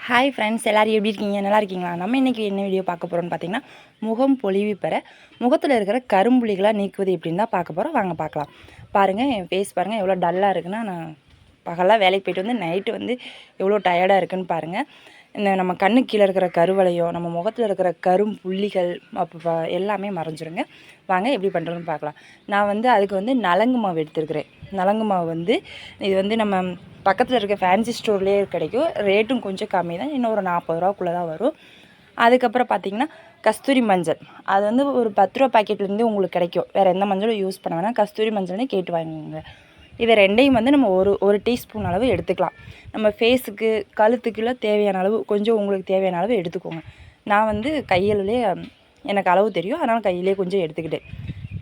Hi friends, எல்லோரும் எப்படி இருக்கீங்க? நல்லா இருக்கீங்களா? நம்ம இன்றைக்கி என்ன வீடியோ பார்க்க போகிறோம்னு பார்த்தீங்கன்னா, முகம் பொலிவு பெற முகத்தில் இருக்கிற கரும்புள்ளிகளாக நீக்குவது எப்படின்னு தான் பார்க்க போகிறோம். வாங்க பார்க்கலாம். பாருங்கள், என் ஃபேஸ் பாருங்கள் எவ்வளோ டல்லாக இருக்குன்னா, நான் பகலாக வேலைக்கு போய்ட்டு வந்து நைட்டு வந்து எவ்வளோ டயர்டாக இருக்குதுன்னு பாருங்கள். இந்த நம்ம கண்ணுக்கு கீழே இருக்கிற கருவளையம், நம்ம முகத்தில் இருக்கிற கரும்புள்ளிகள் அப்போ எல்லாமே மறைஞ்சிருங்க. வாங்க எப்படி பண்ணுறோன்னு பார்க்கலாம். நான் வந்து அதுக்கு வந்து நலங்கு மாவு எடுத்துருக்கிறேன். நலங்கு மாவு வந்து இது வந்து நம்ம பக்கத்தில் இருக்க ஃபேன்சி ஸ்டோர்லேயே கிடைக்கும். ரேட்டும் கொஞ்சம் கம்மி தான், இன்னும் ஒரு 40 ரூபாக்குள்ளே தான் வரும். அதுக்கப்புறம் பார்த்திங்கன்னா கஸ்தூரி மஞ்சள், அது வந்து ஒரு 10 ரூபா பாக்கெட்லேருந்து உங்களுக்கு கிடைக்கும். வேறு எந்த மஞ்சளும் யூஸ் பண்ண வேணாம், கஸ்தூரி மஞ்சள்னே கேட்டு வாங்குங்க. இதை ரெண்டையும் வந்து நம்ம ஒரு டீஸ்பூன் அளவு எடுத்துக்கலாம். நம்ம ஃபேஸுக்கு கழுத்துக்குள்ள தேவையான அளவு கொஞ்சம் உங்களுக்கு தேவையான அளவு எடுத்துக்கோங்க. நான் வந்து கையிலே எனக்கு அளவு தெரியும், அதனால் கையிலே கொஞ்சம் எடுத்துக்கிட்டேன்.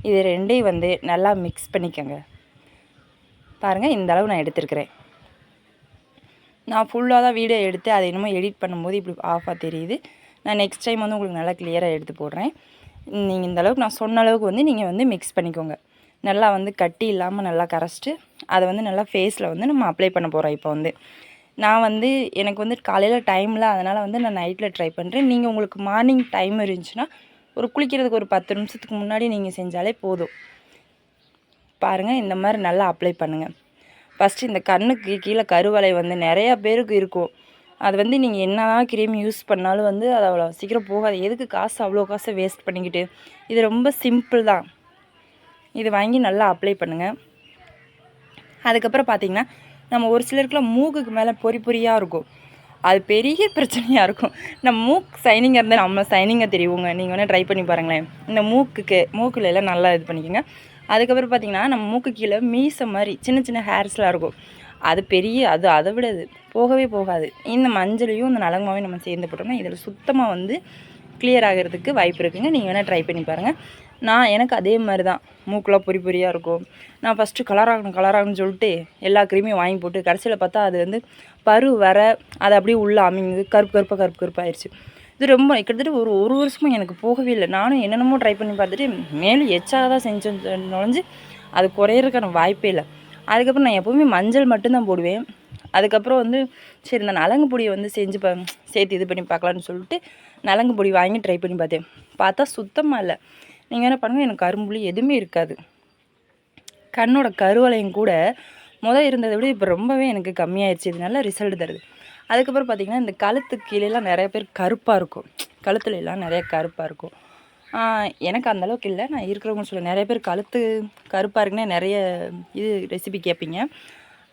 இது ரெண்டையும் வந்து நல்லா மிக்ஸ் பண்ணிக்கோங்க. பாருங்கள், இந்த அளவு நான் எடுத்துருக்கிறேன். நான் ஃபுல்லாக தான் வீடியோ எடுத்து அதை என்னமோ எடிட் பண்ணும்போது இப்படி ஆஃபாக தெரியுது. நான் நெக்ஸ்ட் டைம் வந்து உங்களுக்கு நல்லா கிளியராக எடுத்து போடுறேன். நீங்கள் இந்த அளவுக்கு நான் சொன்ன அளவுக்கு வந்து நீங்கள் வந்து மிக்ஸ் பண்ணிக்கோங்க. நல்லா வந்து கட்டி இல்லாமல் நல்லா கரைச்சிட்டு அதை வந்து நல்லா ஃபேஸில் வந்து நம்ம அப்ளை பண்ண போகிறோம். இப்போ வந்து நான் வந்து எனக்கு வந்து காலையில் டைமில், அதனால் வந்து நான் நைட்டில் ட்ரை பண்ணுறேன். நீங்கள் உங்களுக்கு மார்னிங் டைம் இருந்துச்சுன்னா ஒரு குளிக்கிறதுக்கு ஒரு 10 நிமிஷத்துக்கு முன்னாடி நீங்கள் செஞ்சாலே போதும். பாருங்கள், இந்த மாதிரி நல்லா அப்ளை பண்ணுங்கள். ஃபஸ்ட்டு இந்த கண்ணுக்கு கீழே கருவளை வந்து நிறையா பேருக்கு இருக்கும். அது வந்து நீங்கள் என்ன தான் க்ரீம் யூஸ் பண்ணாலும் வந்து அது அவ்வளோ சீக்கிரம் போகாது. எதுக்கு காசு அவ்வளோ காசை வேஸ்ட் பண்ணிக்கிட்டு? இது ரொம்ப சிம்பிள் தான். இது வாங்கி நல்லா அப்ளை பண்ணுங்கள். அதுக்கப்புறம் பார்த்திங்கன்னா, நம்ம ஒரு சிலருக்குலாம் மூக்குக்கு மேலே பொறி பொறியாக இருக்கும். அது பெரிய பிரச்சனையாக இருக்கும். நம்ம மூக்கு சைனிங்காக இருந்தால் நம்ம சைனிங்காக தெரியுங்க. நீங்கள் வேணால் ட்ரை பண்ணி பாருங்களேன். இந்த மூக்கில் எல்லாம் நல்லா இது பண்ணிக்கோங்க. அதுக்கப்புறம் பார்த்திங்கன்னா, நம்ம மூக்கு கீழே மீசை மாதிரி சின்ன சின்ன ஹேர்ஸ்லாம் இருக்கும். அது அதை விட அது போகவே போகாது. இந்த மஞ்சளையும் இந்த நலங்கு நம்ம சேர்ந்து போட்டோம்னா இதில் சுத்தமாக வந்து கிளியர் ஆகிறதுக்கு வாய்ப்பு இருக்குதுங்க. நீங்கள் வேணால் ட்ரை பண்ணி பாருங்கள். எனக்கு அதே மாதிரி தான் மூக்கெலாம் பொறி பொறியாக இருக்கும். நான் ஃபஸ்ட்டு கலராகணும்னு சொல்லிட்டு எல்லா க்ரீமையும் வாங்கி போட்டு கடைசியில் பார்த்தா அது வந்து பரு வர அது அப்படியே உள்ளே அமிங்குது, கருப்பாகிடுச்சு. இது ரொம்ப கிட்டத்தட்ட ஒரு வருஷமும் எனக்கு போகவே இல்லை. நானும் என்னென்னமோ ட்ரை பண்ணி பார்த்துட்டு மேலும் எச்சாக தான் செஞ்சு நுழைஞ்சு அது குறையிறதுக்கான வாய்ப்பே இல்லை. அதுக்கப்புறம் நான் எப்போவுமே மஞ்சள் மட்டும்தான் போடுவேன். அதுக்கப்புறம் வந்து சரி இந்த நலங்கு பொடியை வந்து சேர்த்து இது பண்ணி பார்க்கலான்னு சொல்லிட்டு நலங்கு பொடி வாங்கி ட்ரை பண்ணி பார்த்தா சுத்தமாக இல்லை. நீங்கள் என்ன பண்ணுங்கள், எனக்கு கரும்புள்ளி எதுவுமே இருக்காது. கண்ணோட கருவளையும் கூட இருந்ததை விட இப்போ ரொம்பவே எனக்கு கம்மியாயிடுச்சு. இது நல்ல ரிசல்ட் தருது. அதுக்கப்புறம் பார்த்திங்கன்னா, இந்த கழுத்துக்கு கீழேலாம் நிறைய பேர் கருப்பாக இருக்கும். கழுத்துல எல்லாம் நிறைய கருப்பாக இருக்கும். எனக்கு அந்தளவுக்கு இல்லை, நான் இருக்கிறவங்க சொல்லுவேன். நிறைய பேர் கழுத்து கருப்பாக இருக்குன்னே நிறைய இது ரெசிபி கேட்பீங்க.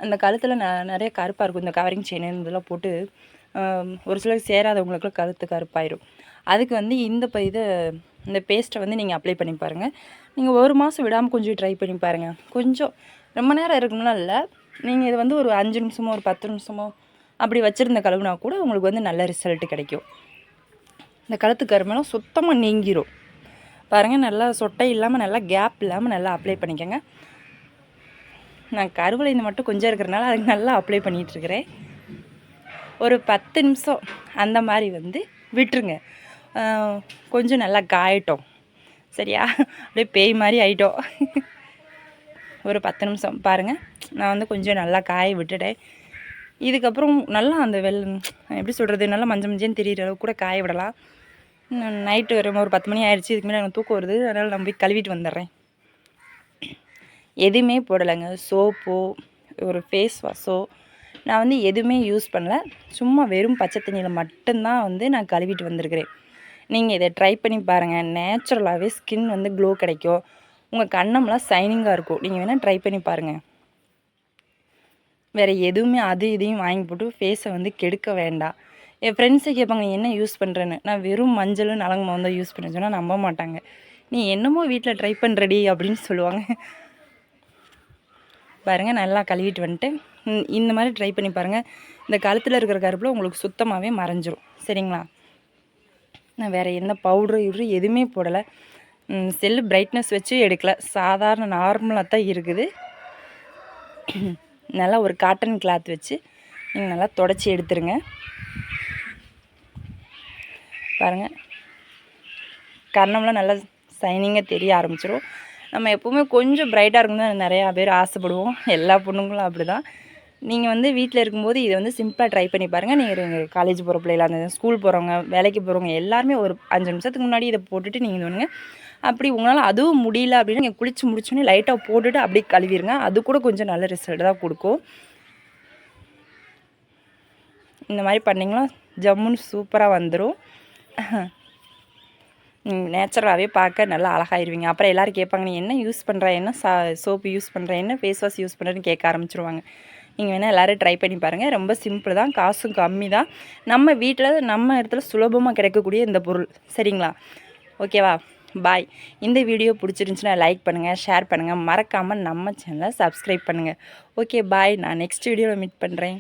அந்த கழுத்தில் நிறைய கருப்பாக இருக்கும். இந்த கவரிங் செயின் இதெல்லாம் போட்டு ஒரு சிலர் சேராதவங்களுக்குலாம் கழுத்து கருப்பாயிடும். அதுக்கு வந்து இந்த பேஸ்ட்டை வந்து நீங்கள் அப்ளை பண்ணி பாருங்கள். நீங்கள் ஒரு மாதம் விடாமல் கொஞ்சம் ட்ரை பண்ணி பாருங்கள். கொஞ்சம் ரொம்ப நேரம் இருக்கணும்னா இல்லை, நீங்கள் இது வந்து ஒரு 5 நிமிஷமோ ஒரு 10 நிமிஷமோ அப்படி வச்சுருந்த கழுவுனா கூட உங்களுக்கு வந்து நல்ல ரிசல்ட்டு கிடைக்கும். இந்த கழுத்து கருமெல்லாம் சுத்தமாக நீங்கிரும். பாருங்கள், நல்லா சொட்டை இல்லாமல் நல்லா கேப் இல்லாமல் நல்லா அப்ளை பண்ணிக்கோங்க. நான் கருவளைந்து மட்டும் கொஞ்சம் இருக்கிறனால அதுக்கு நல்லா அப்ளை பண்ணிகிட்ருக்கிறேன். ஒரு 10 நிமிஷம் அந்த மாதிரி வந்து விட்டுருங்க. கொஞ்சம் நல்லா காயட்டும், சரியா? அப்படியே பேய் மாதிரி ஆகிட்டோம். ஒரு 10 நிமிஷம் பாருங்கள், நான் வந்து கொஞ்சம் நல்லா காய விட்டுட்டேன். இதுக்கப்புறம் நல்லா அந்த எப்படி சொல்கிறது, நல்லா மஞ்சன்னு தெரிகிற அளவுக்கு கூட காய விடலாம். நைட்டு ஒரு 10 மணி ஆயிடுச்சு. இதுக்கு மேலே எனக்கு தூக்கம் வருது, அதனால் நான் போய் கழுவிட்டு வந்துடுறேன். எதுவுமே போடலைங்க, சோப்போ ஒரு ஃபேஸ் வாஷோ நான் வந்து எதுவுமே யூஸ் பண்ணல. சும்மா வெறும் பச்சை தண்ணியில் மட்டும்தான் வந்து நான் கழுவிட்டு வந்திருக்கிறேன். நீங்கள் இதை ட்ரை பண்ணி பாருங்கள். நேச்சுரலாகவே ஸ்கின் வந்து க்ளோ கிடைக்கும். உங்கள் கண்ணம்லாம் ஷைனிங்காக இருக்கும். நீங்கள் வேணால் ட்ரை பண்ணி பாருங்கள். வேறு எதுவுமே இதையும் வாங்கி போட்டு ஃபேஸை வந்து கெடுக்க வேண்டாம். என் ஃப்ரெண்ட்ஸை கேட்பாங்க, நீ என்ன யூஸ் பண்ணுறேன்னு. நான் வெறும் மஞ்சளும் நலங்கு மாவு தான் யூஸ் பண்ண சொன்னால் நம்ப மாட்டாங்க. நீ என்னமோ வீட்டில் ட்ரை பண்ணுறடி அப்படின்னு சொல்லுவாங்க. பாருங்கள், நல்லா கழுவிட்டு வந்துட்டு இந்த மாதிரி ட்ரை பண்ணி பாருங்கள். இந்த கழுத்தில் இருக்கிற கருப்பில் உங்களுக்கு சுத்தமாகவே மறைஞ்சிரும், சரிங்களா? நான் வேறு எந்த பவுட்ரு எதுவுமே போடலை. செல்லு பிரைட்னஸ் வச்சு எடுக்கலை, சாதாரண நார்மலாக தான் இருக்குது. நல்லா ஒரு காட்டன் கிளாத் வச்சு நீங்கள் நல்லா தொடச்சி எடுத்துருங்க. பாருங்கள், கண்ணம்லாம் நல்லா ஷைனிங்காக தெரிய ஆரம்பிச்சிடும். நம்ம எப்போவுமே கொஞ்சம் பிரைட்டாக இருக்கணும் தான் நிறையா பேர் ஆசைப்படுவோம். எல்லா பொண்ணுங்களும் அப்படி தான். நீங்கள் வந்து வீட்டில் இருக்கும்போது இதை வந்து சிம்பிளாக ட்ரை பண்ணி பாருங்கள். நீங்கள் காலேஜ் போகிற பிள்ளைகளாக இருந்தது, ஸ்கூல் போகிறவங்க, வேலைக்கு போகிறவங்க எல்லாருமே ஒரு 5 நிமிஷத்துக்கு முன்னாடி இதை போட்டுட்டு நீங்கள் இது பண்ணுங்க. அப்படி உங்களால் அதுவும் முடியல அப்படின்னா நீங்கள் குளித்து முடிச்சோன்னே லைட்டாக போட்டுட்டு அப்படியே கழுவிடுங்க. அது கூட கொஞ்சம் நல்ல ரிசல்ட் தான் கொடுக்கும். இந்த மாதிரி பண்ணிங்கன்னா ஜம்முன்னு சூப்பராக வந்துடும். நேச்சுரலாகவே பார்க்க நல்லா அழகாயிருவீங்க. அப்புறம் எல்லோரும் கேட்பாங்க, நீ என்ன யூஸ் பண்ணுற, என்ன சோப்பு யூஸ் பண்ணுற, என்ன ஃபேஸ் வாஷ் யூஸ் பண்ணுறேன்னு கேட்க ஆரம்பிச்சிருவாங்க. நீங்கள் வேணால் எல்லோரும் ட்ரை பண்ணி பாருங்கள். ரொம்ப சிம்பிள் தான், காசும் கம்மி தான். நம்ம வீட்டில் நம்ம இடத்துல சுலபமாக கிடைக்கக்கூடிய இந்த பொருள். சரிங்களா? ஓகேவா? பாய். இந்த வீடியோ பிடிச்சிருந்துச்சுன்னா லைக் பண்ணுங்கள், ஷேர் பண்ணுங்கள், மறக்காமல் நம்ம சேனலை சப்ஸ்கிரைப் பண்ணுங்கள். Okay bye. நான் நெக்ஸ்ட் வீடியோவில் மீட் பண்ணுறேன்.